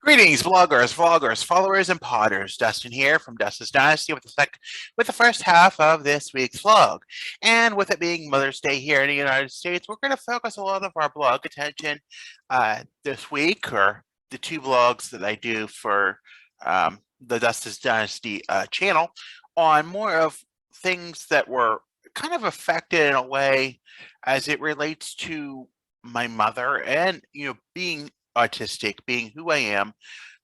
Greetings, vloggers, vloggers, followers, and podders. Dustin here from Dustin's Dynasty with the first half of this week's vlog. And with it being Mother's Day here in the United States, we're going to focus a lot of our blog attention this week, or the two vlogs that I do for the Dustin's Dynasty channel, on more of things that were kind of affected in a way as it relates to my mother and, being autistic, being who I am,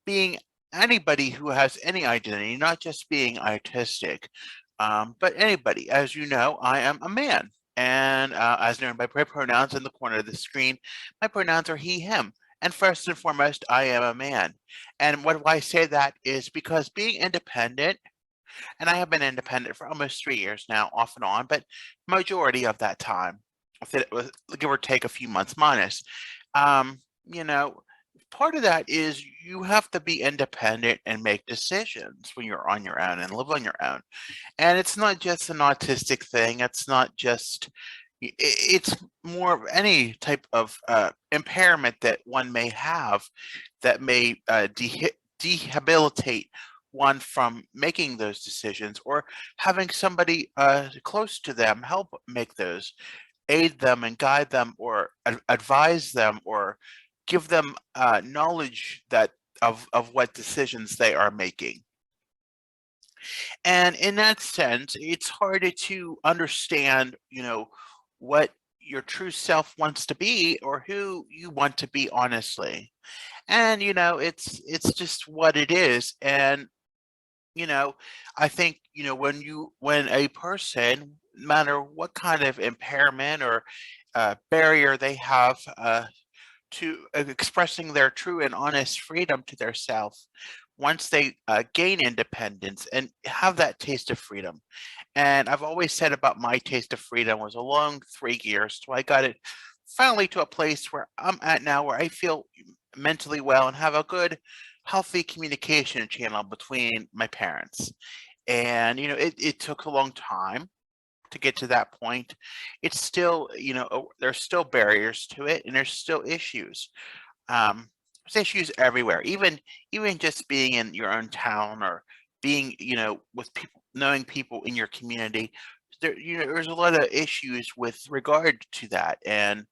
being anybody who has any identity, not just being autistic, but anybody. As you know, I am a man. And as known by my pronouns in the corner of the screen, my pronouns are he, him. And first and foremost, I am a man. And why I say that is because being independent, and I have been independent for almost 3 years now, off and on, but majority of that time, if it was give or take a few months minus, um, you know, part of that is you have to be independent and make decisions when you're on your own and live on your own. And it's not just an autistic thing. It's not just, it's more of any type of impairment that one may have that may dehabilitate one from making those decisions, or having somebody close to them help make those, aid them and guide them, or advise them, or give them knowledge that of what decisions they are making. And in that sense, it's harder to understand, what your true self wants to be, or who you want to be honestly. And it's just what it is. And you know, I think, when a person, no matter what kind of impairment or barrier they have to expressing their true and honest freedom to their self, once they gain independence and have that taste of freedom. And I've always said about my taste of freedom was a long 3 years, so I got it finally to a place where I'm at now, where I feel mentally well and have a good, healthy communication channel between my parents. And it took a long time to get to that point. It's still, there's still barriers to it, and there's still issues. There's issues everywhere. Even just being in your own town, or being, with people, knowing people in your community. There's a lot of issues with regard to that. And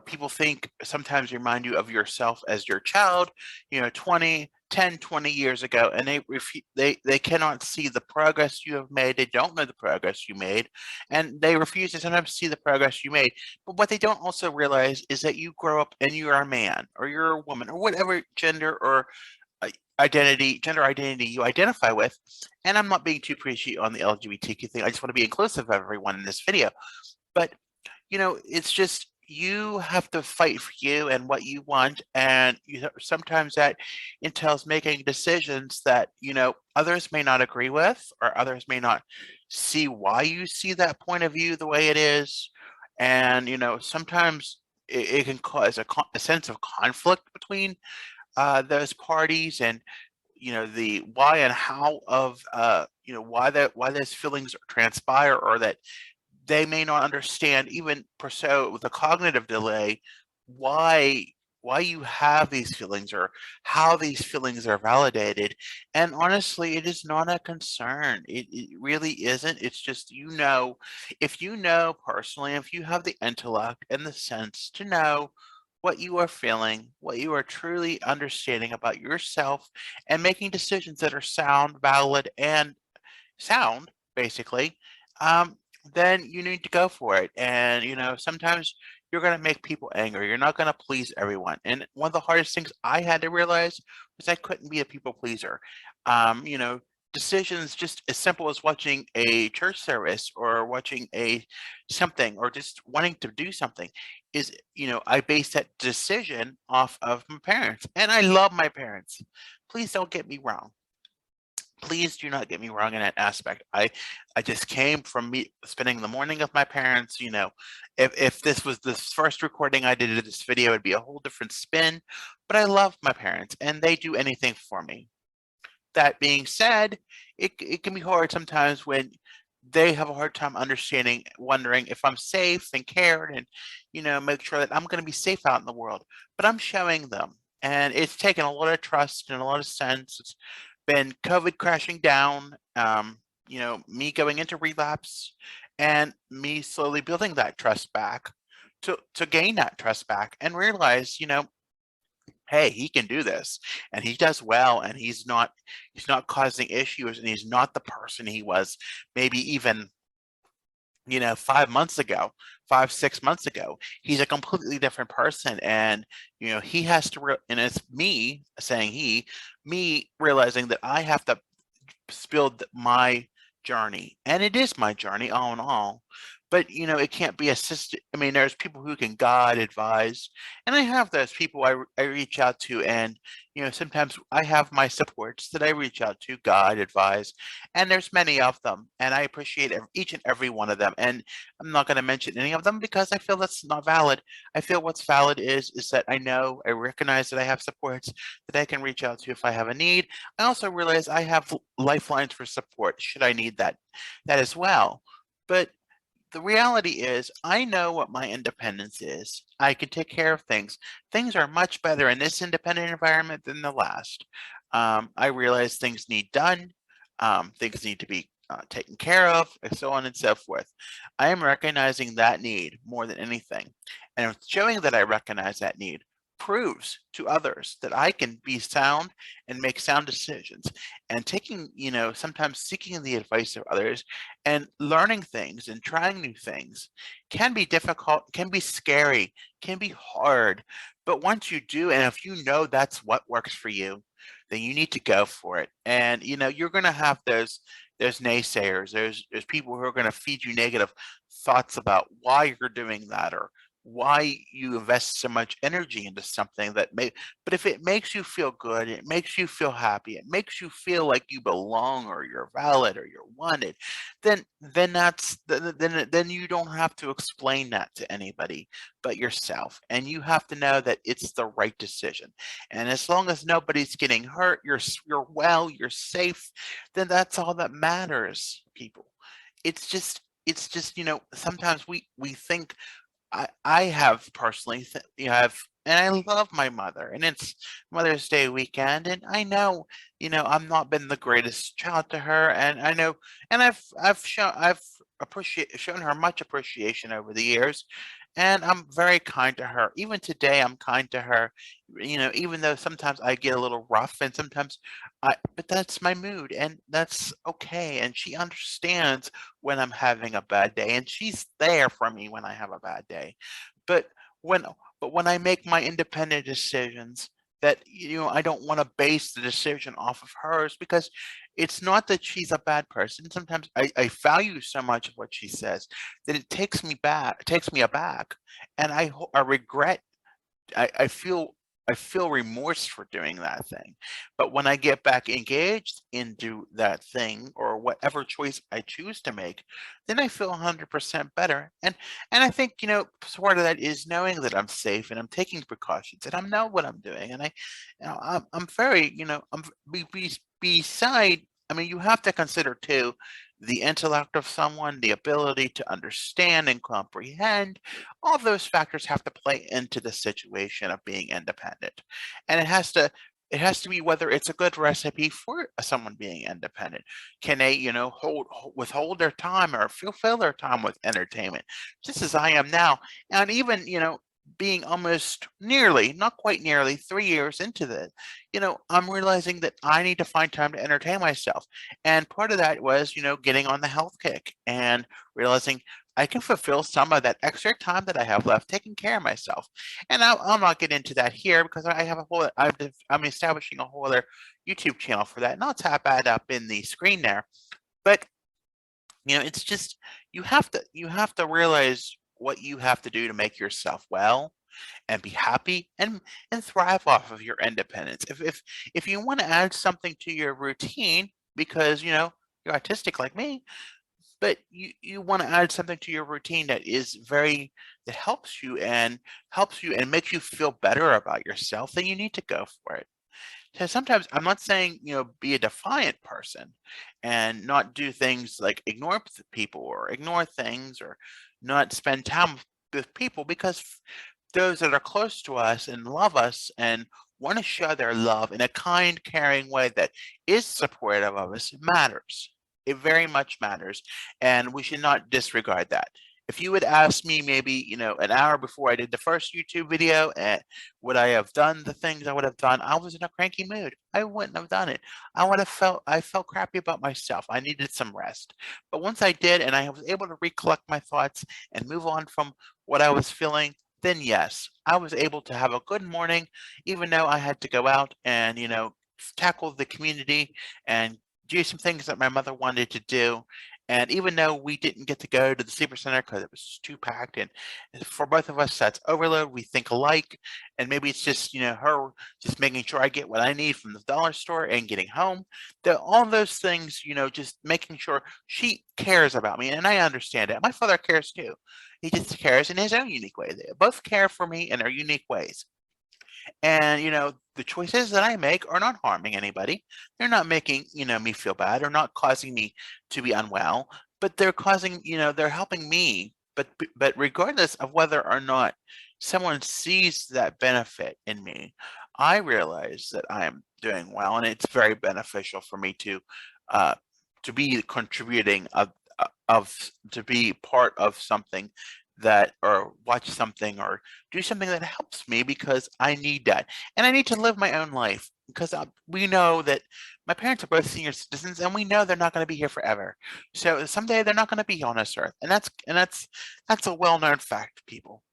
people think, sometimes remind you of yourself as your child, 20 years ago, and they cannot see the progress you have made. They don't know the progress you made, and they refuse to sometimes see the progress you made. But what they don't also realize is that you grow up and you're a man, or you're a woman, or whatever gender or gender identity you identify with. And I'm not being too preachy on the LGBTQ thing. I just want to be inclusive of everyone in this video. But it's just, you have to fight for you and what you want, and sometimes that entails making decisions that others may not agree with, or others may not see why you see that point of view the way it is. And sometimes it can cause a sense of conflict between those parties, and the why and how of why those feelings transpire, or that they may not understand, even per se with a cognitive delay, why you have these feelings, or how these feelings are validated. And honestly, it is not a concern. It really isn't. It's just, if you know personally, if you have the intellect and the sense to know what you are feeling, what you are truly understanding about yourself, and making decisions that are sound, valid, and sound, basically, um, then you need to go for it. And sometimes you're going to make people angry. You're not going to please everyone. And one of the hardest things I had to realize was I couldn't be a people pleaser. Um, you know, Decisions just as simple as watching a church service, or watching a something, or just wanting to do something, is, I base that decision off of my parents. And I love my parents. Please don't get me wrong. Please do not get me wrong in that aspect. I just came from me spending the morning with my parents. If this was the first recording I did of this video, it'd be a whole different spin. But I love my parents, and they do anything for me. That being said, it can be hard sometimes when they have a hard time understanding, wondering if I'm safe and cared, and make sure that I'm going to be safe out in the world. But I'm showing them and it's taken a lot of trust and a lot of sense. It's been COVID crashing down, me going into relapse, and me slowly building that trust back to gain that trust back and realize, hey, he can do this, and he does well, and he's not causing issues, and he's not the person he was maybe even 5 months ago, 5, 6 months ago. He's a completely different person. And, he has to, and it's me saying me realizing that I have to build my journey. And it is my journey all in all. But, it can't be assisted. I mean, there's people who can guide, advise, and I have those people I reach out to. And, sometimes I have my supports that I reach out to, guide, advise, and there's many of them. And I appreciate each and every one of them. And I'm not going to mention any of them because I feel that's not valid. I feel what's valid is that I recognize that I have supports that I can reach out to if I have a need. I also realize I have lifelines for support should I need that as well. But the reality is I know what my independence is. I can take care of things. Things are much better in this independent environment than the last. I realize things need done. Things need to be taken care of, and so on and so forth. I am recognizing that need more than anything. And showing that I recognize that need proves to others that I can be sound and make sound decisions. And taking, sometimes seeking the advice of others and learning things and trying new things can be difficult, can be scary, can be hard. But once you do, and if you know that's what works for you, then you need to go for it. And you're going to have those naysayers. There's people who are going to feed you negative thoughts about why you're doing that or why you invest so much energy into something but if it makes you feel good, it makes you feel happy, it makes you feel like you belong or you're valid or you're wanted, then you don't have to explain that to anybody but yourself. And you have to know that it's the right decision. And as long as nobody's getting hurt, you're well, you're safe, then that's all that matters, people. It's just sometimes we think I have personally have, and I love my mother, and it's Mother's Day weekend, and I know, I'm not been the greatest child to her, and I know, and I've shown her much appreciation over the years, and I'm very kind to her. Even today, I'm kind to her, even though sometimes I get a little rough, and sometimes but that's my mood, and that's okay, and she understands when I'm having a bad day, and she's there for me when I have a bad day. But when when I make my independent decisions, that I don't want to base the decision off of hers, because it's not that she's a bad person. Sometimes I value so much of what she says that it takes me aback, and I regret. I feel remorse for doing that thing. But when I get back engaged into that thing or whatever choice I choose to make, then I feel 100% better. And I think, part of that is knowing that I'm safe and I'm taking precautions and I know what I'm doing. And I'm very, beside, I mean, you have to consider too the intellect of someone, the ability to understand and comprehend. All of those factors have to play into the situation of being independent. And it has to be whether it's a good recipe for someone being independent. Can they, withhold their time or fulfill their time with entertainment, just as I am now. And even, being almost nearly, not quite nearly 3 years into this, I'm realizing that I need to find time to entertain myself. And part of that was, getting on the health kick and realizing I can fulfill some of that extra time that I have left taking care of myself. And I'll not get into that here because I have I'm establishing a whole other YouTube channel for that, and I'll tap that up in the screen there. But it's just you have to realize what you have to do to make yourself well and be happy and thrive off of your independence. If you want to add something to your routine because you're autistic like me, but you want to add something to your routine that helps you and makes you feel better about yourself, then you need to go for it. So sometimes I'm not saying, be a defiant person and not do things like ignore people or ignore things or not spend time with people, because those that are close to us and love us and want to show their love in a kind, caring way that is supportive of us matters. It very much matters, and we should not disregard that. If you would ask me maybe, an hour before I did the first YouTube video, and would I have done the things I would have done, I was in a cranky mood. I wouldn't have done it. I felt crappy about myself. I needed some rest. But once I did, and I was able to recollect my thoughts and move on from what I was feeling, then yes, I was able to have a good morning, even though I had to go out and, tackle the community and do some things that my mother wanted to do. And even though we didn't get to go to the sleeper center because it was too packed, and for both of us, that's overload. We think alike, and maybe it's just her just making sure I get what I need from the dollar store and getting home. All those things, just making sure she cares about me, and I understand it. My father cares too. He just cares in his own unique way. They both care for me in their unique ways. And, the choices that I make are not harming anybody. They're not making, me feel bad or not causing me to be unwell, but they're causing, they're helping me. But regardless of whether or not someone sees that benefit in me, I realize that I am doing well, and it's very beneficial for me uh, to be contributing to be part of something that, or watch something, or do something that helps me, because I need that. And I need to live my own life, because we know that my parents are both senior citizens, and we know they're not going to be here forever. So someday they're not going to be on this earth. And that's a well-known fact, people.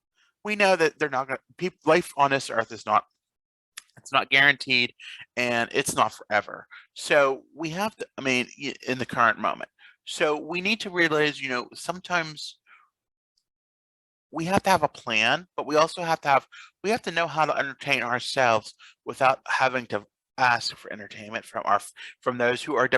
We know that they're not going to, life on this earth is not, it's not guaranteed, and it's not forever. So we have to, I mean, in the current moment. So we need to realize, sometimes we have to have a plan, but we also we have to know how to entertain ourselves without having to ask for entertainment from those who are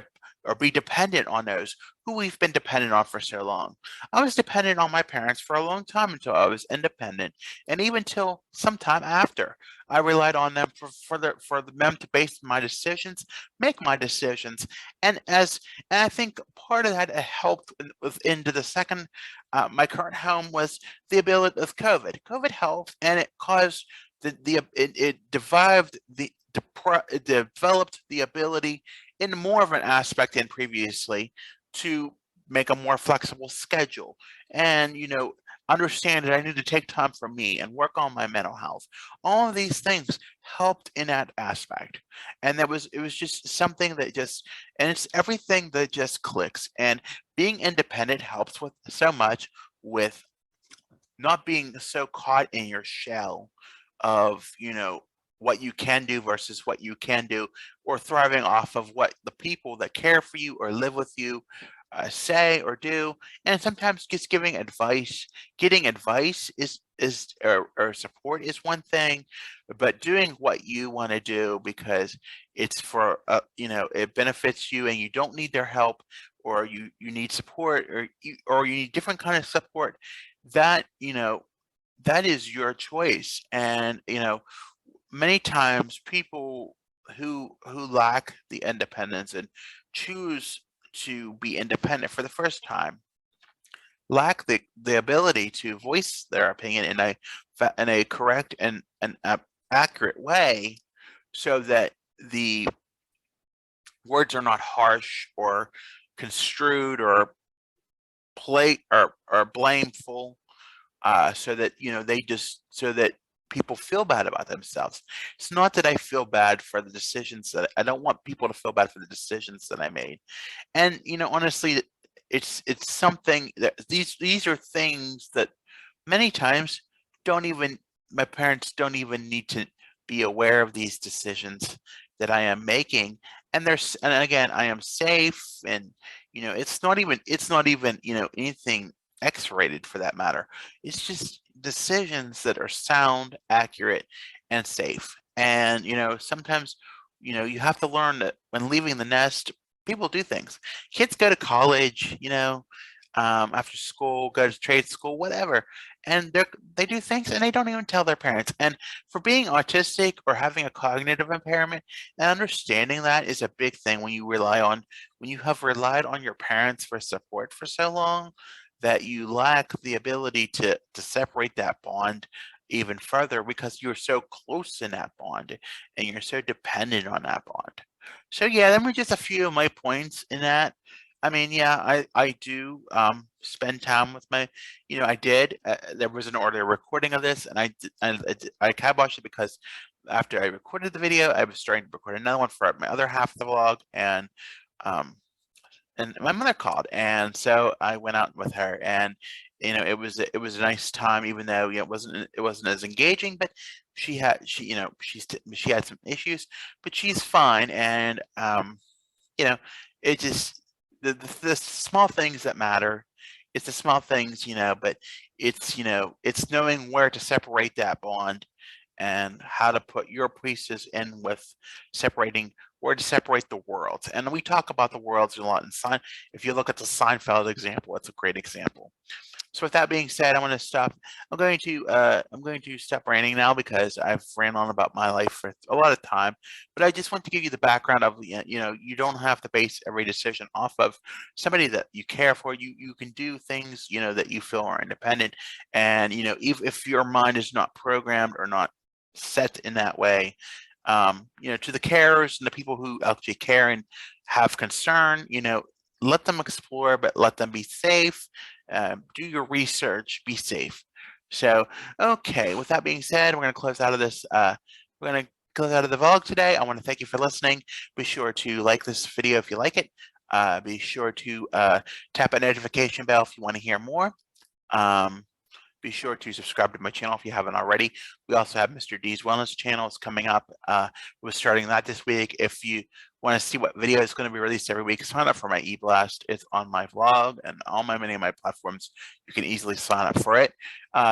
or be dependent on those who we've been dependent on for so long. I was dependent on my parents for a long time until I was independent, and even till sometime after. I relied on them for them to base my decisions, make my decisions, and I think part of that helped into the second. My current home was the ability of COVID. COVID helped, and it caused it developed the ability in more of an aspect than previously to make a more flexible schedule, and understand that I need to take time for me and work on my mental health. All of these things helped in that aspect, and it was just something that just, and it's everything that just clicks. And being independent helps with so much, with not being so caught in your shell of, what you can do versus what you can do, or thriving off of what the people that care for you or live with you say or do. And sometimes just getting advice or support is one thing, but doing what you want to do because it's for it benefits you, and you don't need their help, or you need support, or you need different kind of support, that that is your choice. And many times people who lack the independence and choose to be independent for the first time lack the ability to voice their opinion in a correct and accurate way, so that the words are not harsh or construed or or blameful, so that so that people feel bad about themselves. It's not that I feel bad for the decisions that I don't want people to feel bad for the decisions that I made. And honestly, it's something that these are things that many times don't even my parents don't even need to be aware of these decisions that I am making. And and again, I am safe, and it's not even anything X-rated for that matter. It's just decisions that are sound, accurate, and safe. And sometimes you have to learn that when leaving the nest, people do things. Kids go to college, after school, go to trade school, whatever, and they do things and they don't even tell their parents. And for being autistic or having a cognitive impairment, and understanding that is a big thing when you have relied on your parents for support for so long, that you lack the ability to separate that bond even further because you're so close in that bond and you're so dependent on that bond. So yeah, them were just a few of my points in that. I mean, yeah, I do spend time with my, I did. There was an order recording of this, and I kiboshed it because after I recorded the video, I was starting to record another one for my other half of the vlog, um, and my mother called, and so I went out with her, and it was a nice time, even though it wasn't as engaging, but she had some issues, but she's fine, and you know, it just the small things that matter. It's the small things, but it's knowing where to separate that bond and how to put your pieces in with separating where to separate the worlds. And we talk about the worlds a lot in Sein. If you look at the Seinfeld example, it's a great example. So with that being said, I want to stop. I'm going to stop ranting now because I've ran on about my life for a lot of time. But I just want to give you the background of you don't have to base every decision off of somebody that you care for. You can do things that you feel are independent, and if your mind is not programmed or not set in that way, to the carers and the people who actually care and have concern, let them explore, but let them be safe. Do your research, be safe. So, okay, with that being said, we're going to close out of this. We're going to close out of the vlog today. I want to thank you for listening. Be sure to like this video if you like it. Be sure to tap that notification bell if you want to hear more. Um, be sure to subscribe to my channel if you haven't already. We also have Mr. D's Wellness channel is coming up. We're starting that this week. If you want to see what video is going to be released every week, sign up for my e-blast. It's on my vlog and many of my platforms. You can easily sign up for it.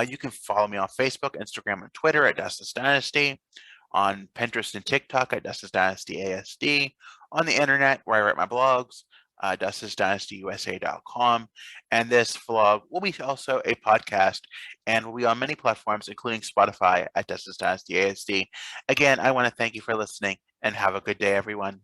You can follow me on Facebook, Instagram, and Twitter at Dustin's Dynasty, on Pinterest and TikTok at Dustin's Dynasty ASD, on the internet where I write my blogs, DustinsDynastyUSA.com. And this vlog will be also a podcast and will be on many platforms, including Spotify at Dustin's Dynasty ASD. Again, I want to thank you for listening and have a good day, everyone.